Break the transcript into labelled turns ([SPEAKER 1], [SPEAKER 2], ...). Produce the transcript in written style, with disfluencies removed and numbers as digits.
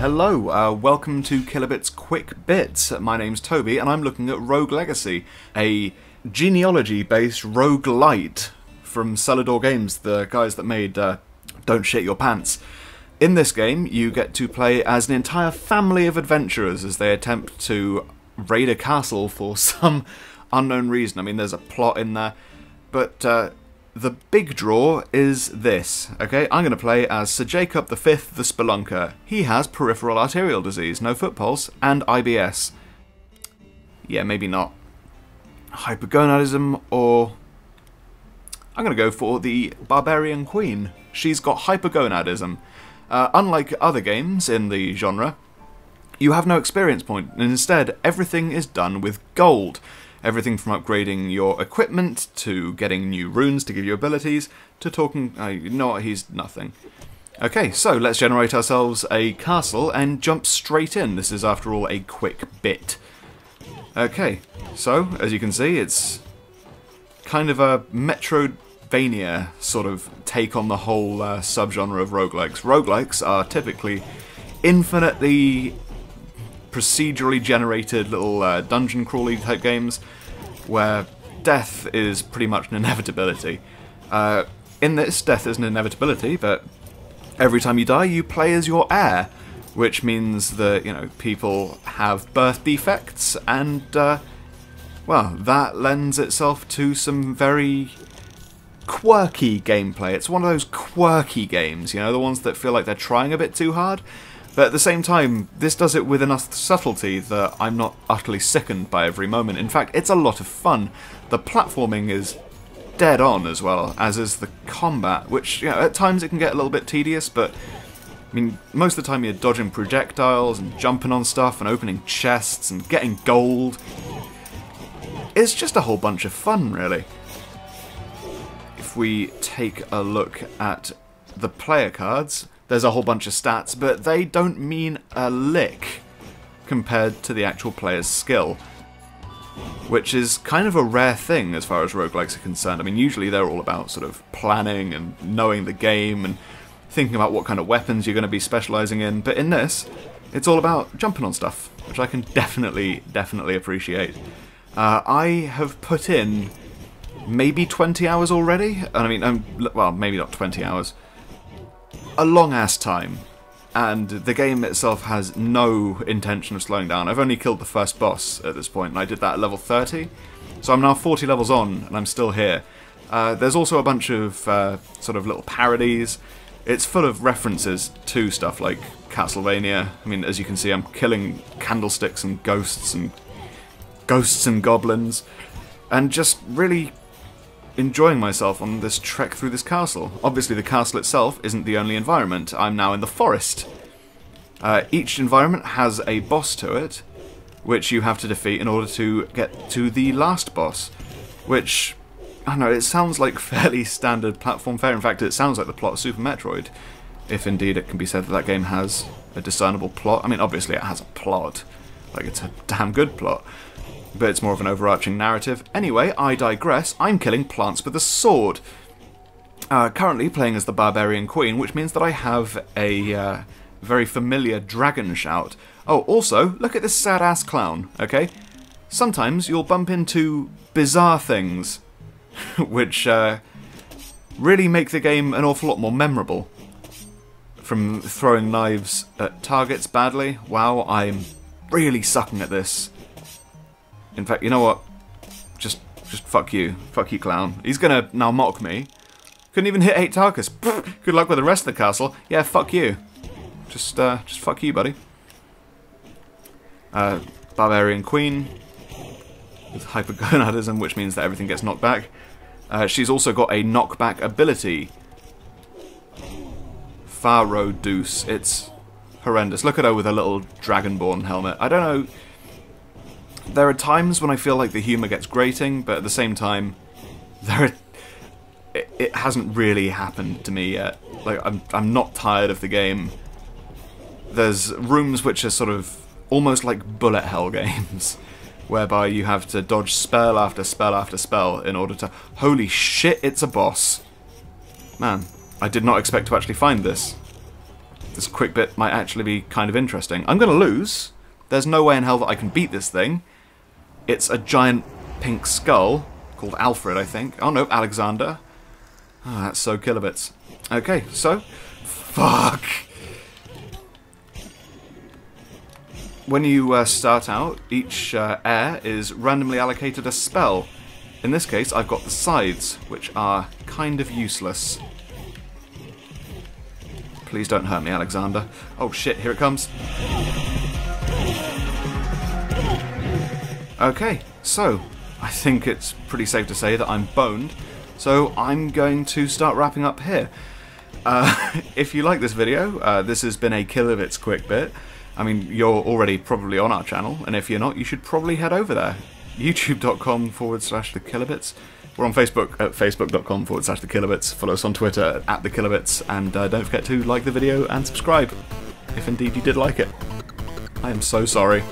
[SPEAKER 1] Hello, welcome to Kilobit's Quick Bits. My name's Toby and I'm looking at Rogue Legacy, a genealogy-based rogue-lite from Celador Games, the guys that made Don't Shit Your Pants. In this game, you get to play as an entire family of adventurers as they attempt to raid a castle for some unknown reason. I mean, there's a plot in there, but the big draw is this, okay? I'm going to play as Sir Jacob V, the Spelunker. He has peripheral arterial disease, no foot pulse, and IBS. Yeah, maybe not. Hypergonadism, or... I'm going to go for the Barbarian Queen. She's got hypergonadism. Unlike other games in the genre, you have no experience point, and instead everything is done with gold. Everything from upgrading your equipment, to getting new runes to give you abilities, to talking... you know what, he's nothing. Okay, so let's generate ourselves a castle and jump straight in. This is, after all, a quick bit. Okay, so, as you can see, it's kind of a Metroidvania sort of take on the whole subgenre of roguelikes. Roguelikes are typically infinitely procedurally generated little dungeon crawly type games where death is pretty much an inevitability. In this, death is an inevitability, but every time you die you play as your heir, which means that, you know, people have birth defects, and well, that lends itself to some very quirky gameplay. It's one of those quirky games, you know, the ones that feel like they're trying a bit too hard. But at the same time, this does it with enough subtlety that I'm not utterly sickened by every moment. In fact, it's a lot of fun. The platforming is dead on as well, as is the combat, which, you know, at times it can get a little bit tedious, but I mean, most of the time you're dodging projectiles and jumping on stuff and opening chests and getting gold. It's just a whole bunch of fun, really. If we take a look at the player cards, there's a whole bunch of stats, but they don't mean a lick compared to the actual player's skill, which is kind of a rare thing as far as roguelikes are concerned. I mean, usually they're all about sort of planning and knowing the game and thinking about what kind of weapons you're going to be specialising in, but in this, it's all about jumping on stuff, which I can definitely appreciate. I have put in maybe 20 hours already, and I mean, well, maybe not 20 hours. A long-ass time, and the game itself has no intention of slowing down. I've only killed the first boss at this point, and I did that at level 30, so I'm now 40 levels on, and I'm still here. There's also a bunch of sort of little parodies. It's full of references to stuff like Castlevania. I mean, as you can see, I'm killing candlesticks and ghosts and goblins, and just really enjoying myself on this trek through this castle. Obviously the castle itself isn't the only environment. I'm now in the forest. Each environment has a boss to it, which you have to defeat in order to get to the last boss, which, I don't know, it sounds like fairly standard platform fare. In fact, it sounds like the plot of Super Metroid, if indeed it can be said that that game has a discernible plot. I mean, obviously it has a plot, like it's a damn good plot, but it's more of an overarching narrative. Anyway, I digress. I'm killing plants with a sword. Currently playing as the Barbarian Queen, which means that I have a very familiar dragon shout. Oh, also, look at this sad-ass clown, okay? Sometimes you'll bump into bizarre things, which really make the game an awful lot more memorable. From throwing knives at targets badly. Wow, I'm really sucking at this. In fact, you know what? Just fuck you. Fuck you, clown. He's gonna now mock me. Couldn't even hit 8 targets. Good luck with the rest of the castle. Yeah, fuck you. Just fuck you, buddy. Barbarian Queen with hypergonadism, which means that everything gets knocked back. She's also got a knockback ability. Pharaoh Deuce. It's horrendous. Look at her with a little dragonborn helmet. I don't know. There are times when I feel like the humour gets grating, but at the same time, it hasn't really happened to me yet. Like, I'm not tired of the game. There's rooms which are sort of almost like bullet hell games, whereby you have to dodge spell after spell after spell in order to... Holy shit, it's a boss. Man, I did not expect to actually find this. This quick bit might actually be kind of interesting. I'm going to lose. There's no way in hell that I can beat this thing. It's a giant pink skull called Alfred, I think. Oh no, Alexander. Oh, that's so kilobits. Okay, so... Fuck! When you start out, each heir is randomly allocated a spell. In this case, I've got the sides, which are kind of useless. Please don't hurt me, Alexander. Oh shit, here it comes. Okay, so I think it's pretty safe to say that I'm boned, so I'm going to start wrapping up here. If you like this video, this has been a Kilobits quick bit. I mean, you're already probably on our channel, and if you're not, you should probably head over there. youtube.com/thekilobits. We're on Facebook at facebook.com/thekilobits. Follow us on Twitter at thekilobits, and don't forget to like the video and subscribe, if indeed you did like it. I am so sorry.